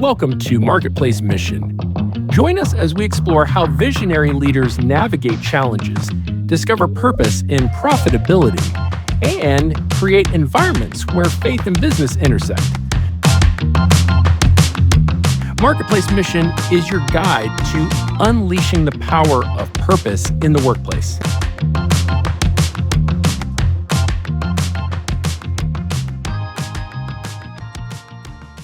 Welcome to Marketplace Mission. Join us as we explore how visionary leaders navigate challenges, discover purpose in profitability, and create environments where faith and business intersect. Marketplace Mission is your guide to unleashing the power of purpose in the workplace.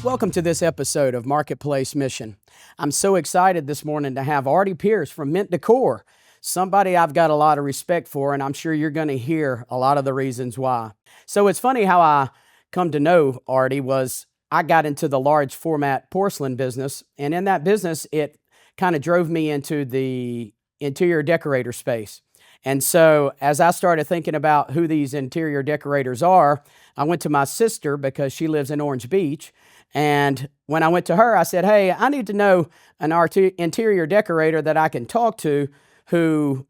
Welcome to this episode of Marketplace Mission. I'm so excited this morning to have Ardie Pearce from Décor, somebody I've got a lot of respect for, and I'm sure you're going to hear a lot of the reasons why. So it's funny how I come to know Ardie was I got into the large format porcelain business, and in that business, it kind of drove me into the interior decorator space. And so as I started thinking about who these interior decorators are, I went to my sister because she lives in Orange Beach. And when I went to her, I said, hey, I need to know an interior decorator that I can talk to who,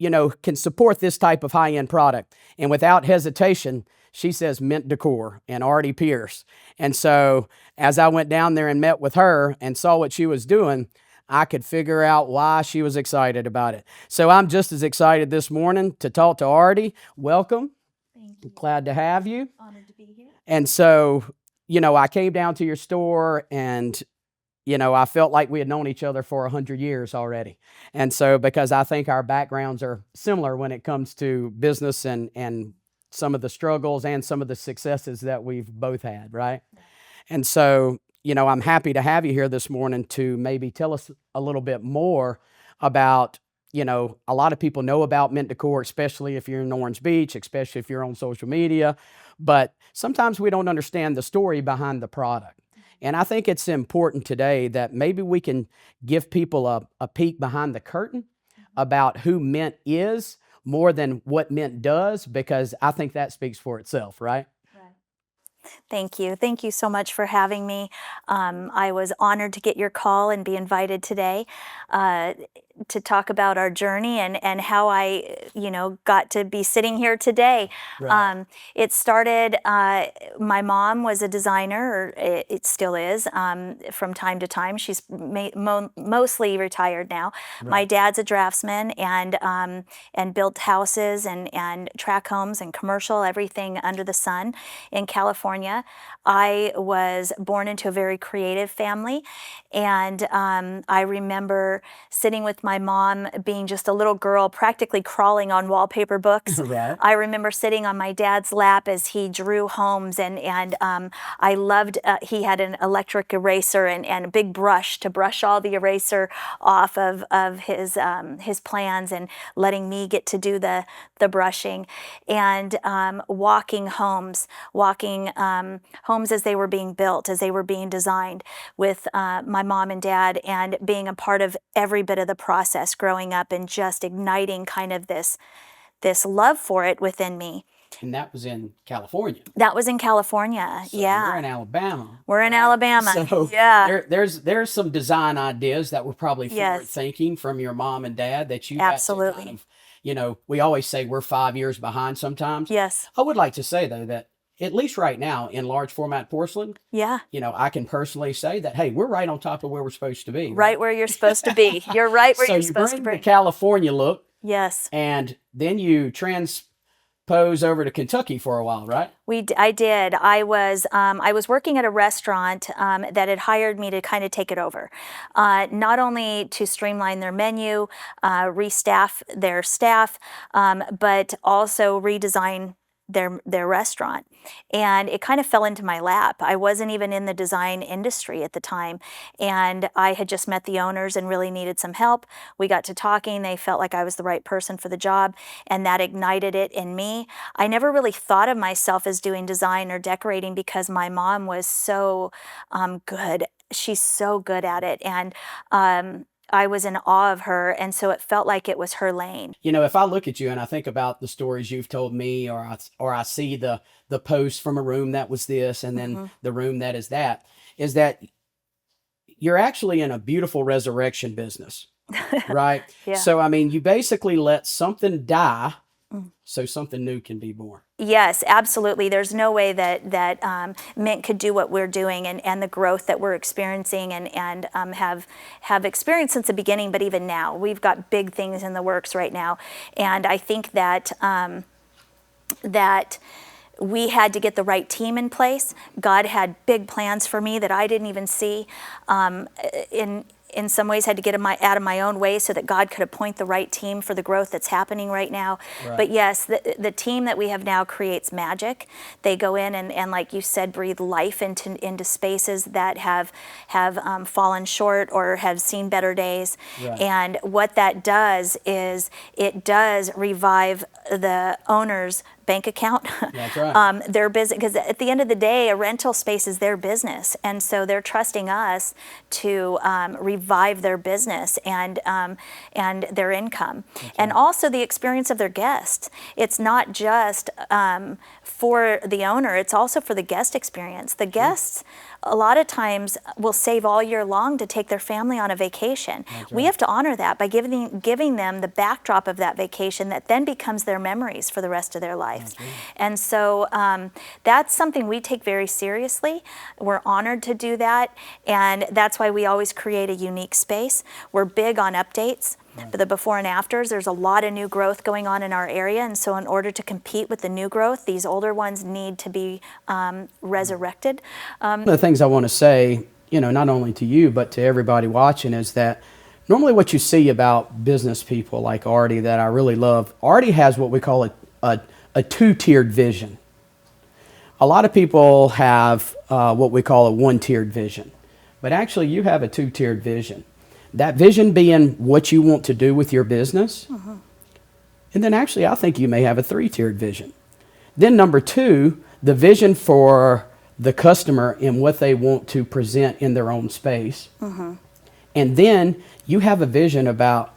can support this type of high-end product. And without hesitation, she says Décor and Ardie Pearce. And so as I went down there and met with her and saw what she was doing, I could figure out why she was excited about it. So I'm just as excited this morning to talk to Ardie. Welcome. Thank you. Glad to have you. Honored to be here. And so, I came down to your store and, I felt like we had known each other for 100 years already. And so, because I think our backgrounds are similar when it comes to business and some of the struggles and some of the successes that we've both had, right? And so, I'm happy to have you here this morning to maybe tell us a little bit more about, a lot of people know about Décor, especially if you're in Orange Beach, especially if you're on social media, but sometimes we don't understand the story behind the product. And I think it's important today that maybe we can give people a peek behind the curtain about who Mint is more than what Mint does, because I think that speaks for itself, right? Thank you. Thank you so much for having me. I was honored to get your call and be invited today to talk about our journey and how I, got to be sitting here today. Right. It started, my mom was a designer, or it still is, from time to time. She's mostly retired now. Right. My dad's a draftsman and built houses and track homes and commercial, everything under the sun in California. I was born into a very creative family, and I remember sitting with my mom being just a little girl, practically crawling on wallpaper books. Right. I remember sitting on my dad's lap as he drew homes, and I loved, he had an electric eraser and a big brush to brush all the eraser off of his plans, and letting me get to do the brushing, and walking homes as they were being built, as they were being designed with my mom and dad, and being a part of every bit of the process growing up, and just igniting kind of this love for it within me. And that was in California. That was in California. So yeah. we're in Alabama. We're in Alabama. So yeah. there's some design ideas that were probably forward Yes. thinking from your mom and dad that you Absolutely. got to kind of, we always say we're 5 years behind sometimes. Yes. I would like to say though that at least right now in large format porcelain, Yeah. I can personally say that, hey, we're right on top of where we're supposed to be. Right where you're supposed to be. You're right where So you're you supposed to bring be. the California look Yes. and then you transpose over to Kentucky for a while, right? I did. I was working at a restaurant that had hired me to kind of take it over, not only to streamline their menu, restaff their staff, but also redesign their restaurant. And it kind of fell into my lap. I wasn't even in the design industry at the time, and I had just met the owners and really needed some help. We got to talking. They felt like I was the right person for the job, and that ignited it in me. I never really thought of myself as doing design or decorating because my mom was so good. She's so good at it, and I was in awe of her, and so it felt like it was her lane. If I look at you and I think about the stories you've told me, or I see the post from a room that was this, and then the room that is that you're actually in a beautiful resurrection business, right? Yeah. So, you basically let something die so something new can be born. Yes, absolutely. There's no way that Mint could do what we're doing and the growth that we're experiencing and have experienced since the beginning, but even now. We've got big things in the works right now. And I think that that we had to get the right team in place. God had big plans for me that I didn't even see. In some ways, had to get out of my own way so that God could appoint the right team for the growth that's happening right now. Right. But yes, the team that we have now creates magic. They go in and like you said, breathe life into spaces that have fallen short or have seen better days. Right. And what that does is it does revive the owner's bank account. That's right. Their business, because at the end of the day, a rental space is their business, and so they're trusting us to revive their business and their income, and also the experience of their guests. It's not just for the owner; it's also for the guest experience. The guests, a lot of times, will save all year long to take their family on a vacation. That's We right. have to honor that by giving them the backdrop of that vacation that then becomes their memories for the rest of their lives. And so that's something we take very seriously. We're honored to do that, and that's why we always create a unique space. We're big on updates. But the before and afters, there's a lot of new growth going on in our area, and so in order to compete with the new growth, these older ones need to be resurrected. One of the things I want to say, not only to you, but to everybody watching, is that normally what you see about business people like Ardie that I really love, Ardie has what we call a two-tiered vision. A lot of people have what we call a one-tiered vision, but actually you have a two-tiered vision. That vision being what you want to do with your business, and then actually I think you may have a three-tiered vision. Then number two, the vision for the customer and what they want to present in their own space. And then you have a vision about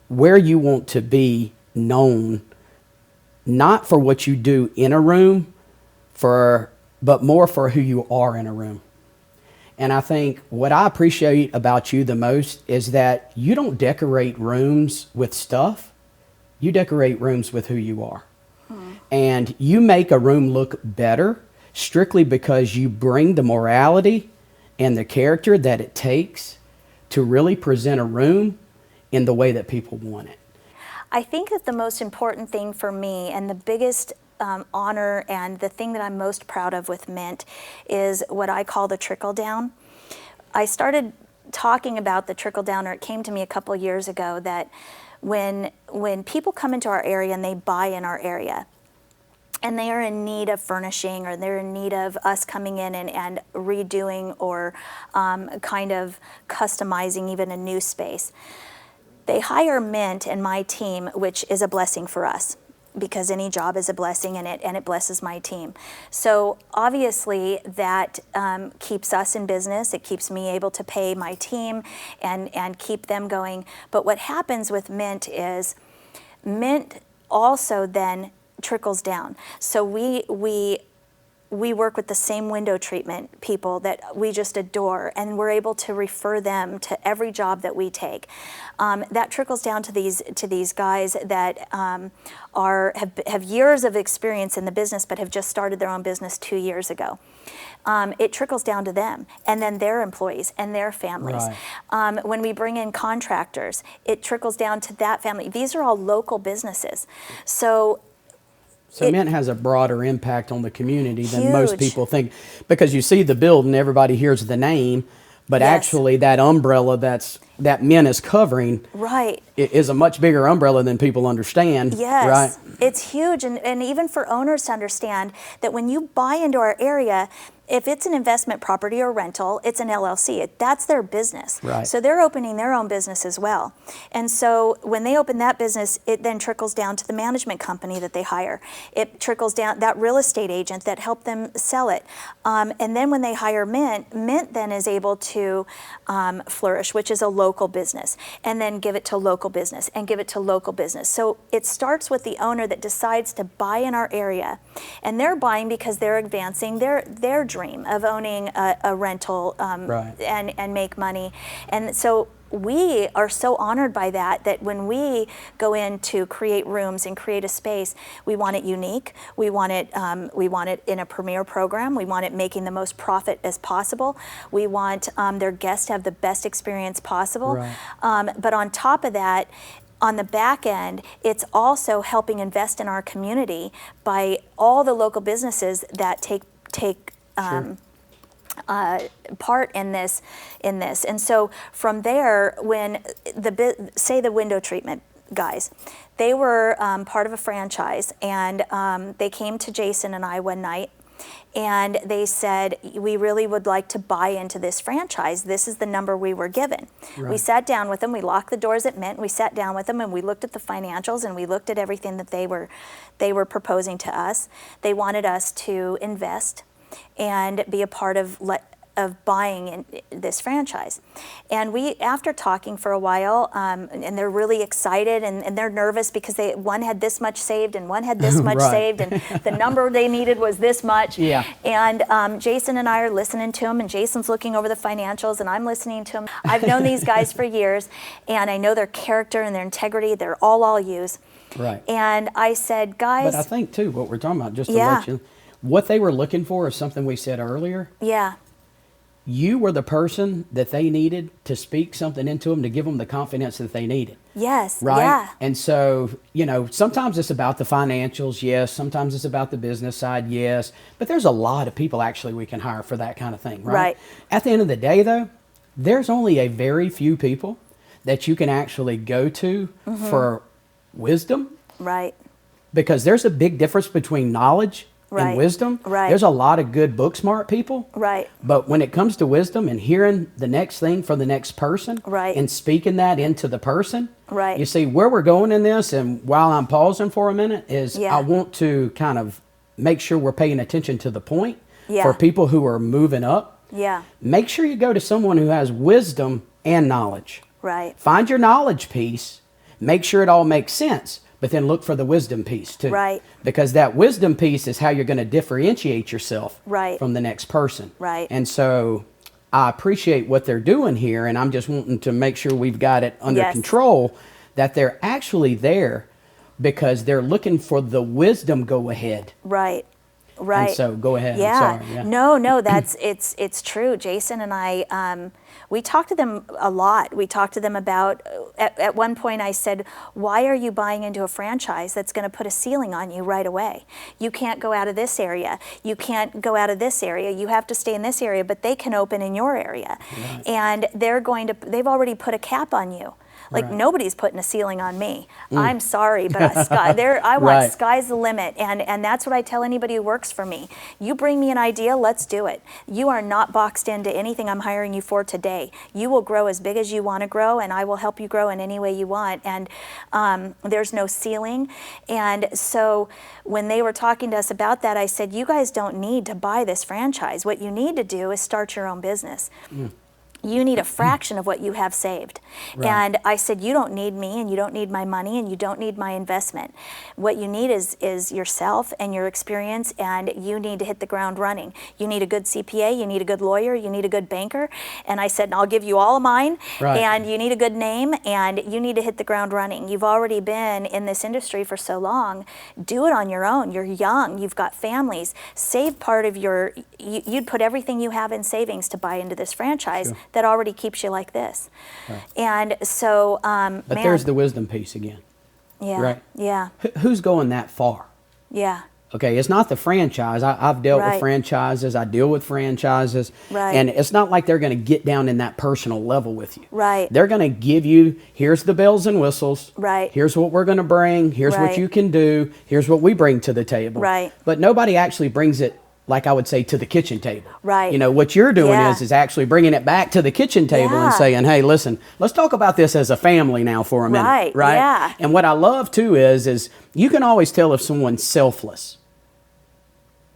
where you want to be known, not for what you do in a room, but more for who you are in a room. And I think what I appreciate about you the most is that you don't decorate rooms with stuff. You decorate rooms with who you are. And you make a room look better strictly because you bring the morality and the character that it takes to really present a room in the way that people want it. I think that the most important thing for me and the biggest honor and the thing that I'm most proud of with Mint is what I call the trickle-down. I started talking about the trickle-down, or it came to me a couple years ago, that when people come into our area and they buy in our area, and they are in need of furnishing, or they're in need of us coming in and redoing or kind of customizing even a new space, they hire Mint and my team, which is a blessing for us, because any job is a blessing, and it blesses my team. So obviously that keeps us in business. It keeps me able to pay my team and keep them going. But what happens with Mint is Mint also then trickles down. So we work with the same window treatment people that we just adore, and we're able to refer them to every job that we take. That trickles down to these guys that have years of experience in the business, but have just started their own business 2 years ago. It trickles down to them, and then their employees and their families. Right. When we bring in contractors, it trickles down to that family. These are all local businesses. So Mint has a broader impact on the community than most Huge. people think, because you see the building, everybody hears the name, but Yes. actually that umbrella that Mint is covering Right. is a much bigger umbrella than people understand. Yes, Right? it's huge, and even for owners to understand that when you buy into our area, if it's an investment property or rental, it's an LLC. That's their business. Right. So they're opening their own business as well. And so when they open that business, it then trickles down to the management company that they hire. It trickles down that real estate agent that helped them sell it. And then when they hire Mint, Mint then is able to flourish, which is a local business, and then give it to local business and give it to local business. So it starts with the owner that decides to buy in our area, and they're buying because they're advancing their dream of owning a rental Right. and make money. And so we are so honored by that when we go in to create rooms and create a space, we want it unique. We want it in a premier program. We want it making the most profit as possible. We want their guests to have the best experience possible. Right. But on top of that, on the back end, it's also helping invest in our community by all the local businesses that take Sure. part in this. And so from there, when say the window treatment guys, they were part of a franchise, and they came to Jason and I one night, and they said, we really would like to buy into this franchise. This is the number we were given. Right. We sat down with them, we locked the doors at Mint, we sat down with them, and we looked at the financials, and we looked at everything that they were proposing to us. They wanted us to invest and be a part of buying in this franchise. And we, after talking for a while, and they're really excited, and they're nervous because one had this much saved and one had this much Right. saved, and the number they needed was this much. Yeah. And Jason and I are listening to him, and Jason's looking over the financials, and I'm listening to him. I've known these guys for years, and I know their character and their integrity. They're all use. Right. And I said, guys. But I think, too, what we're talking about, just to Yeah. let you, what they were looking for is something we said earlier. Yeah. You were the person that they needed to speak something into them to give them the confidence that they needed. Yes. Right? Yeah. And so, sometimes it's about the financials, yes. Sometimes it's about the business side, yes. But there's a lot of people actually we can hire for that kind of thing, right? Right. At the end of the day, though, there's only a very few people that you can actually go to for wisdom. Right. Because there's a big difference between knowledge Right. and wisdom. Right. There's a lot of good book smart people. Right. But when it comes to wisdom and hearing the next thing from the next person, Right. and speaking that into the person, Right. you see where we're going in this. And while I'm pausing for a minute, is Yeah. I want to kind of make sure we're paying attention to the point. Yeah. For people who are moving up. Yeah. Make sure you go to someone who has wisdom and knowledge. Right. Find your knowledge piece, make sure it all makes sense, but then look for the wisdom piece too. Right. Because that wisdom piece is how you're going to differentiate yourself Right. from the next person. Right. And so I appreciate what they're doing here, and I'm just wanting to make sure we've got it under Yes. control, that they're actually there because they're looking for the wisdom go ahead. Right. Right. And so go ahead. Yeah. I'm sorry. Yeah. No, that's it's true. Jason and I, we talked to them a lot. We talked to them about, at one point I said, why are you buying into a franchise that's going to put a ceiling on you right away? You can't go out of this area. You can't go out of this area. You have to stay in this area, but they can open in your area. Right. And they've already put a cap on you. Like, Right. nobody's putting a ceiling on me. I'm sorry, but I want Right. sky's the limit, and that's what I tell anybody who works for me. You bring me an idea, let's do it. You are not boxed into anything I'm hiring you for today. You will grow as big as you want to grow, and I will help you grow in any way you want. And there's no ceiling. And so when they were talking to us about that, I said, you guys don't need to buy this franchise. What you need to do is start your own business. You need a fraction of what you have saved. Right. And I said, you don't need me, and you don't need my money, and you don't need my investment. What you need is yourself and your experience, and you need to hit the ground running. You need a good CPA, you need a good lawyer, you need a good banker. And I said, I'll give you all of mine, Right. and you need a good name, and you need to hit the ground running. You've already been in this industry for so long. Do it on your own. You're young, you've got families. Save part of you'd put everything you have in savings to buy into this franchise. Sure. That already keeps you like this. Right. And so, But there's the wisdom piece again. yeah, right. yeah, Who's going that far? yeah, Okay, it's not the franchise. I've dealt with Right. franchises. I deal with franchises. Right. And it's not like they're going to get down in that personal level with you. Right. They're going to give you, here's the bells and whistles. Right. Here's what we're going to bring. Here's what Right. you can do. Here's what we bring to the table. Right. But nobody actually brings it, like I would say, to the kitchen table. Right. You know, what you're doing Yeah. is actually bringing it back to the kitchen table and Yeah. saying, hey, listen, let's talk about this as a family now for a minute. Right, Right. yeah. And what I love too is you can always tell if someone's selfless.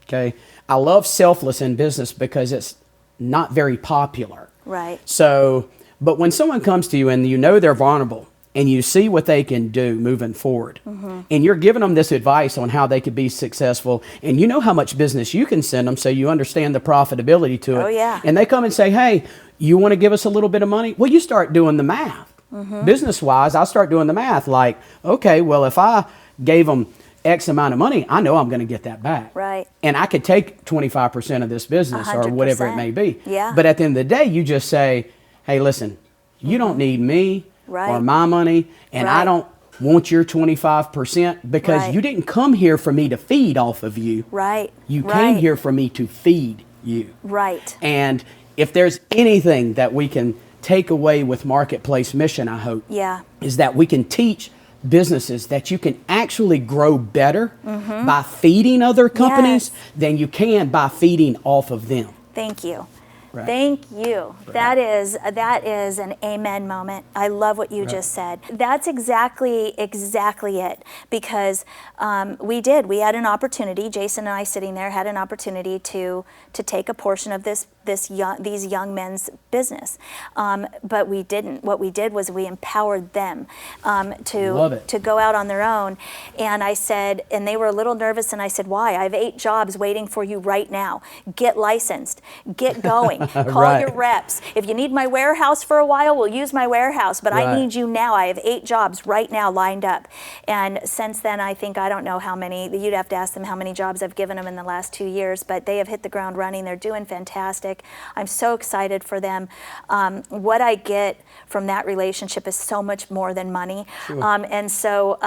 Okay. I love selfless in business because it's not very popular. right, So, but when someone comes to you and you know they're vulnerable and you see what they can do moving forward, and you're giving them this advice on how they could be successful, and you know how much business you can send them, so you understand the profitability to it. Oh, yeah. And they come and say, hey, you want to give us a little bit of money? Well, you start doing the math. Business-wise, I start doing the math like, okay, well, if I gave them X amount of money, I know I'm going to get that back. Right. And I could take 25% of this business or whatever it may be. Yeah. But at the end of the day, you just say, hey, listen, you don't need me or my money, and I don't want your 25% because you didn't come here for me to feed off of you. Right. You came here for me to feed you. Right. And if there's anything that we can take away with Marketplace Mission, I hope, is that we can teach businesses that you can actually grow better by feeding other companies than you can by feeding off of them. Thank you. Right. Thank you. Right. That is an amen moment. I love what you just said. That's exactly it. Because we had an opportunity. Jason and I sitting there had an opportunity to take a portion of these young men's business, but we didn't. What we did was we empowered them to go out on their own. And I said, and they were a little nervous. And I said, why? I have 8 jobs waiting for you right now. Get licensed. Get going. Call your reps. If you need my warehouse for a while, we'll use my warehouse, but I need you now. I have 8 jobs right now lined up. And since then, I don't know how many, you'd have to ask them how many jobs I've given them in the last 2 years, but they have hit the ground running. They're doing fantastic. I'm so excited for them. What I get from that relationship is so much more than money. Sure. And so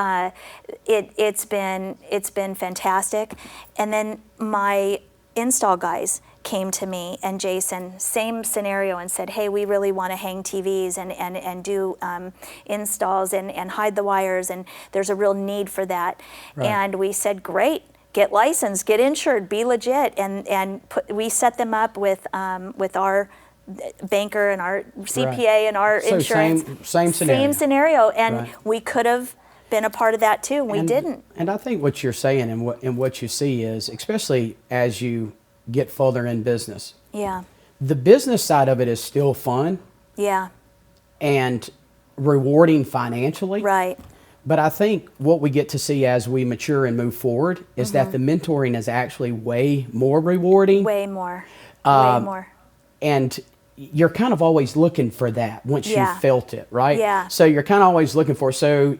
it's been fantastic. And then my install guys came to me and Jason, same scenario, and said, hey, we really want to hang TVs and do installs and hide the wires, and there's a real need for that. Right. And we said, great, get licensed, get insured, be legit, and we set them up with our banker and our CPA and our insurance. Same scenario. And we could have been a part of that too, and we didn't. And I think what you're saying and what you see is, especially as you get further in business. Yeah. The business side of it is still fun. Yeah. And rewarding financially. Right. But I think what we get to see as we mature and move forward is that the mentoring is actually way more rewarding. Way more. Way more. And you're kind of always looking for that once you've felt it, right? Yeah. So you're kind of always looking for, so,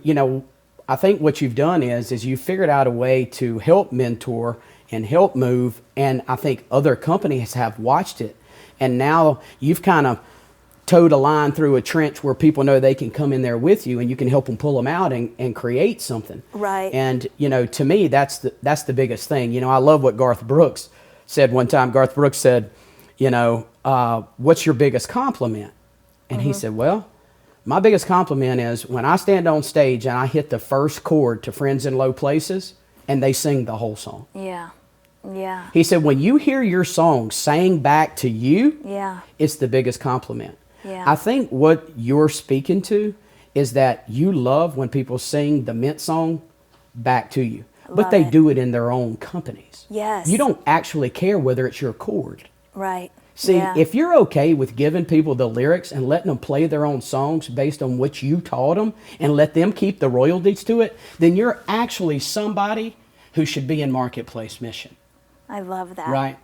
I think what you've done is you've figured out a way to help mentor and help move, and I think other companies have watched it, and now you've kind of towed a line through a trench where people know they can come in there with you, and you can help them pull them out and create something. Right. And to me, that's the biggest thing. I love what Garth Brooks said one time. Garth Brooks said, what's your biggest compliment? And he said, well, my biggest compliment is when I stand on stage and I hit the first chord to Friends in Low Places and they sing the whole song. Yeah. Yeah. He said, when you hear your song sang back to you, it's the biggest compliment. Yeah. I think what you're speaking to is that you love when people sing the Mint song back to you, but they do it in their own companies. Yes. You don't actually care whether it's your chord. Right. See, if you're okay with giving people the lyrics and letting them play their own songs based on what you taught them and let them keep the royalties to it, then you're actually somebody who should be in Marketplace Mission. I love that. Right.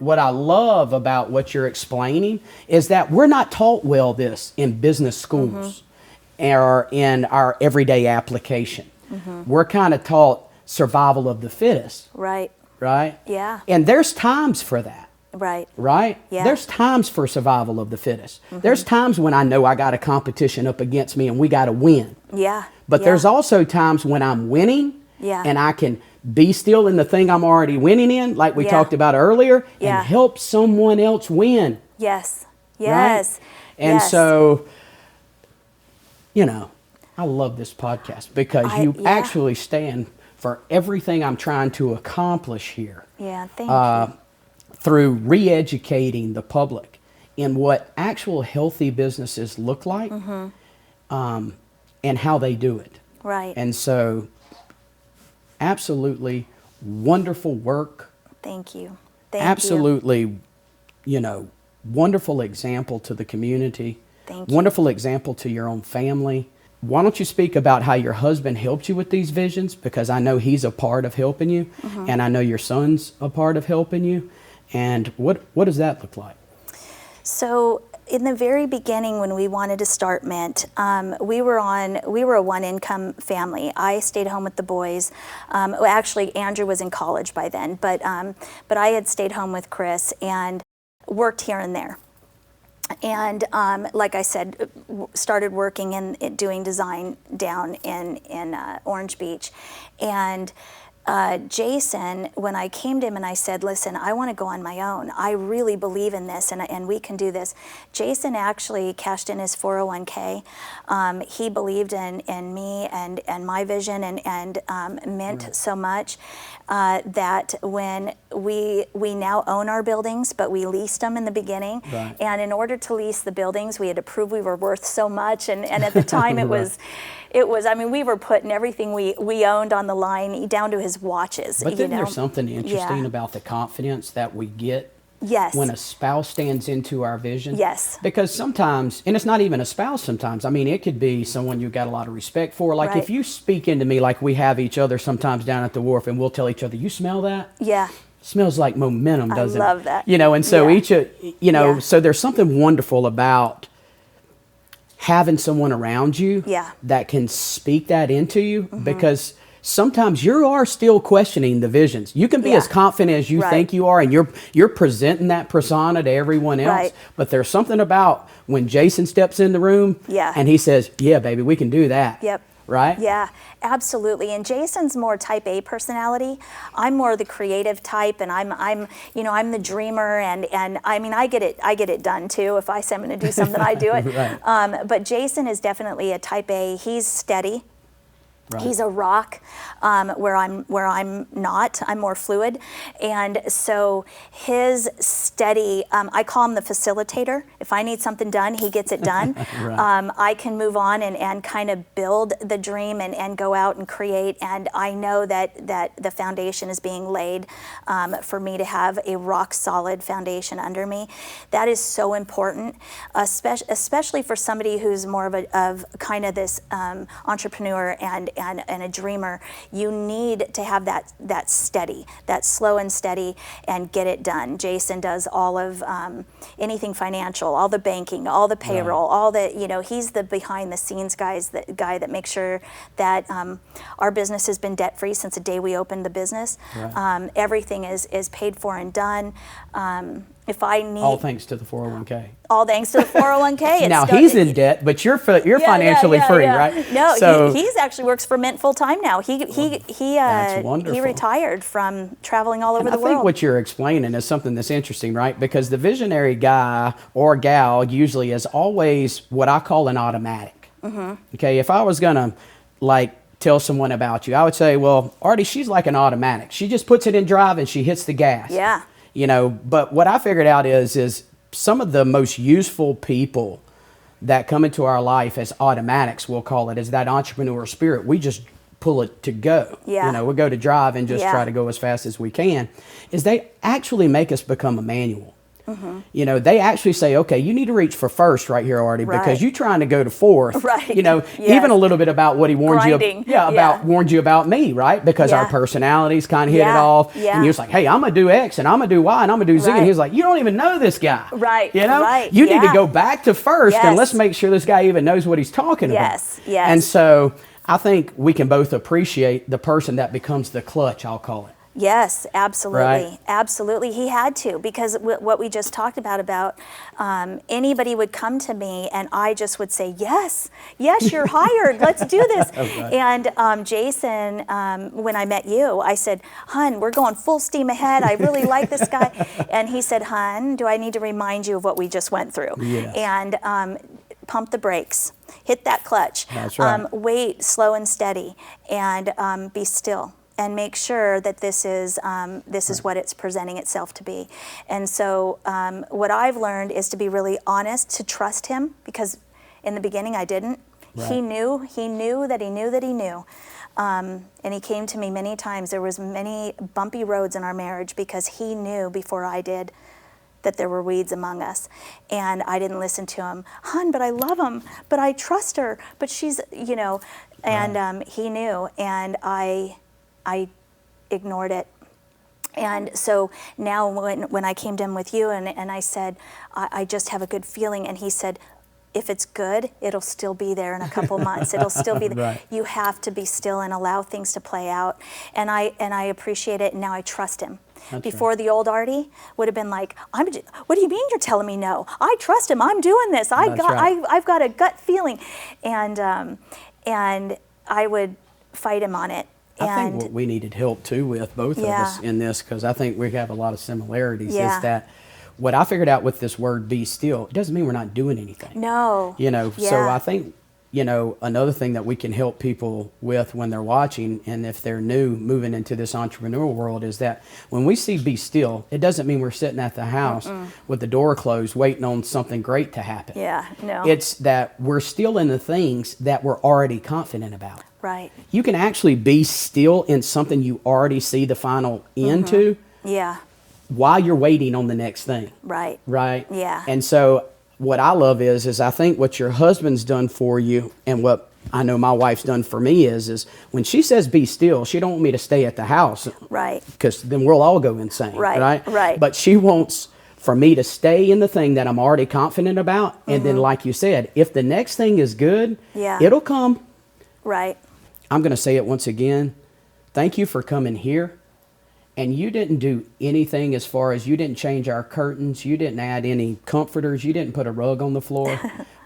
What I love about what you're explaining is that we're not taught well this in business schools or in our everyday application. We're kind of taught survival of the fittest. Right. Right? Yeah. And there's times for that. Right. Right? Yeah. There's times for survival of the fittest. There's times when I know I got a competition up against me and we got to win. Yeah. But there's also times when I'm winning and I can be still in the thing I'm already winning in, like we talked about earlier, and help someone else win. Yes. Yes. Right? And so, I love this podcast because you actually stand for everything I'm trying to accomplish here. Yeah, thank you. Through re-educating the public in what actual healthy businesses look like and how they do it. Right. And so, absolutely wonderful work. Thank you. Absolutely, wonderful example to the community. Thank you. Wonderful example to your own family. Why don't you speak about how your husband helped you with these visions? Because I know he's a part of helping you, and I know your son's a part of helping you. And what does that look like? So in the very beginning, when we wanted to start Mint, we were a one-income family. I stayed home with the boys. Well, actually, Andrew was in college by then, but I had stayed home with Chris and worked here and there. And like I said, started working in doing design down in Orange Beach. And Jason, when I came to him and I said, listen, I want to go on my own. I really believe in this and we can do this. Jason actually cashed in his 401k. He believed in me and my vision and Mint so much that when we now own our buildings, but we leased them in the beginning. Right. And in order to lease the buildings, we had to prove we were worth so much. And at the time it was, I mean, we were putting everything we owned on the line, down to his watches. But then there's something interesting about the confidence that we get when a spouse stands into our vision. Yes. Because sometimes, and it's not even a spouse sometimes, I mean, it could be someone you've got a lot of respect for. Like if you speak into me like we have each other sometimes down at the wharf and we'll tell each other, you smell that? Yeah. Smells like momentum, doesn't it? I love that. You know, and so so there's something wonderful about having someone around you that can speak that into you, because sometimes you are still questioning the visions. You can be as confident as you think you are, and you're presenting that persona to everyone else. But there's something about when Jason steps in the room and he says, yeah, baby, we can do that. Yep. Right? Yeah, absolutely. And Jason's more type A personality. I'm more the creative type, and I'm the dreamer, and I mean, I get it done too. If I say I'm going to do something, I do it. But Jason is definitely a type A. He's steady. He's a rock, where I'm not. I'm more fluid, and so his steady. I call him the facilitator. If I need something done, he gets it done. I can move on and kind of build the dream and go out and create. And I know that the foundation is being laid for me to have a rock solid foundation under me. That is so important, especially for somebody who's more of kind of this entrepreneur and a dreamer. You need to have that steady, that slow and steady, and get it done. Jason does all of anything financial, all the banking, all the payroll, all the, he's the behind the scenes guy that makes sure that our business has been debt free since the day we opened the business. Everything is paid for and done. If I need, all thanks to the 401k. All thanks to the 401k. Now he's in debt, but you're financially free, right? No, so, he's actually works for Mint full time now. That's wonderful. He retired from traveling all over the world. I think what you're explaining is something that's interesting, right? Because the visionary guy or gal usually is always what I call an automatic. Okay, if I was gonna tell someone about you, I would say, well, Ardie, she's like an automatic. She just puts it in drive and she hits the gas. Yeah. But what I figured out is some of the most useful people that come into our life as automatics, we'll call it, is that entrepreneur spirit. We just pull it to go. Yeah. We go to drive and just try to go as fast as we can. Is they actually make us become a manual. They actually say, okay, you need to reach for first right here, Ardie, because you're trying to go to fourth. Even a little bit about what he warned warned you about me, right? Because our personalities kind of hit it off. And you're like, hey, I'm going to do X and I'm going to do Y and I'm going to do Z. And he's like, you don't even know this guy. You need to go back to first and let's make sure this guy even knows what he's talking about. And so I think we can both appreciate the person that becomes the clutch, I'll call it. Yes, absolutely. Absolutely. He had to, because what we just talked about anybody would come to me and I just would say, yes, you're hired. Let's do this. And Jason, when I met you, I said, hun, we're going full steam ahead. I really like this guy. And he said, hun, do I need to remind you of what we just went through? And pump the brakes, hit that clutch. That's right. Wait, slow and steady, and be still. And make sure that this is what it's presenting itself to be. And so what I've learned is to be really honest, to trust him, because in the beginning I didn't. He knew that he knew. And he came to me many times. There was many bumpy roads in our marriage because he knew before I did that there were weeds among us. And I didn't listen to him. Hun, but I love him, but I trust her, but she's, and he knew, and I ignored it. And so now when I came in with you and I said, I just have a good feeling, and he said, if it's good, it'll still be there in a couple months. It'll still be there. Right. You have to be still and allow things to play out. And I appreciate it, and now I trust him. That's Before right. the old Ardie would have been like, what do you mean you're telling me no? I trust him. I'm doing this. That's right. I've got a gut feeling. And I would fight him on it. I think what we needed help too with, both of us in this, because I think we have a lot of similarities, Yeah. is that what I figured out with this word be still, it doesn't mean we're not doing anything. No. You know, so Yeah. I think, you know, another thing that we can help people with when they're watching, and if they're new moving into this entrepreneurial world, is that when we see be still, it doesn't mean we're sitting at the house with the door closed waiting on something great to happen. Yeah, no. It's that we're still in the things that we're already confident about. Right. You can actually be still in something you already see the final end to Yeah. while you're waiting on the next thing. Right. Right? Yeah. And so what I love is I think what your husband's done for you, and what I know my wife's done for me is when she says be still, she don't want me to stay at the house. Right. Because then we'll all go insane. Right, right. But she wants for me to stay in the thing that I'm already confident about. And then, like you said, if the next thing is good, Yeah. it'll come. Right. I'm going to say it once again. Thank you for coming here. And you didn't do anything as far as you didn't change our curtains. You didn't add any comforters. You didn't put a rug on the floor.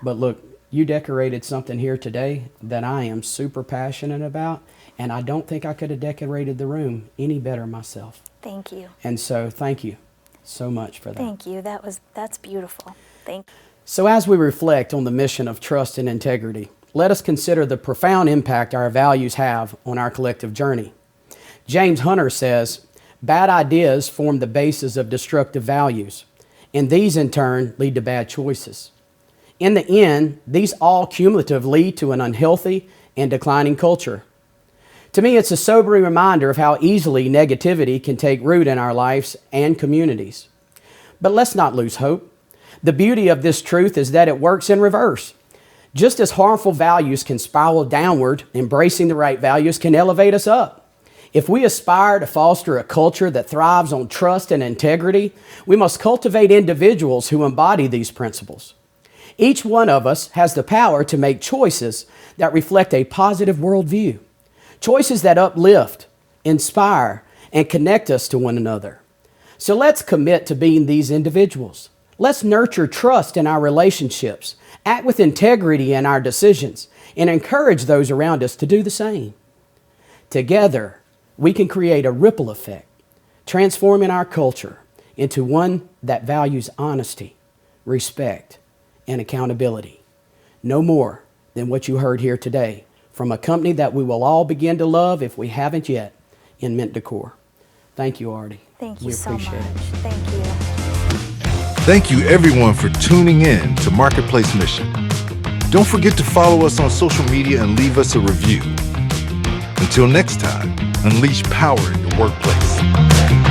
But look, you decorated something here today that I am super passionate about. And I don't think I could have decorated the room any better myself. Thank you. And so thank you so much for that. Thank you. That's beautiful. Thank you. So as we reflect on the mission of trust and integrity, let us consider the profound impact our values have on our collective journey. James Hunter says, bad ideas form the basis of destructive values, and these in turn lead to bad choices. In the end, these all cumulative lead to an unhealthy and declining culture. To me, it's a sobering reminder of how easily negativity can take root in our lives and communities. But let's not lose hope. The beauty of this truth is that it works in reverse. Just as harmful values can spiral downward, embracing the right values can elevate us up. If we aspire to foster a culture that thrives on trust and integrity, we must cultivate individuals who embody these principles. Each one of us has the power to make choices that reflect a positive worldview, choices that uplift, inspire, and connect us to one another. So let's commit to being these individuals. Let's nurture trust in our relationships, act with integrity in our decisions, and encourage those around us to do the same. Together, we can create a ripple effect, transforming our culture into one that values honesty, respect, and accountability. No more than what you heard here today from a company that we will all begin to love if we haven't yet, in Mint Décor. Thank you, Ardie. Thank you We so much. appreciate it. Thank you. Thank you everyone for tuning in to Marketplace Mission. Don't forget to follow us on social media and leave us a review. Until next time, unleash power in your workplace.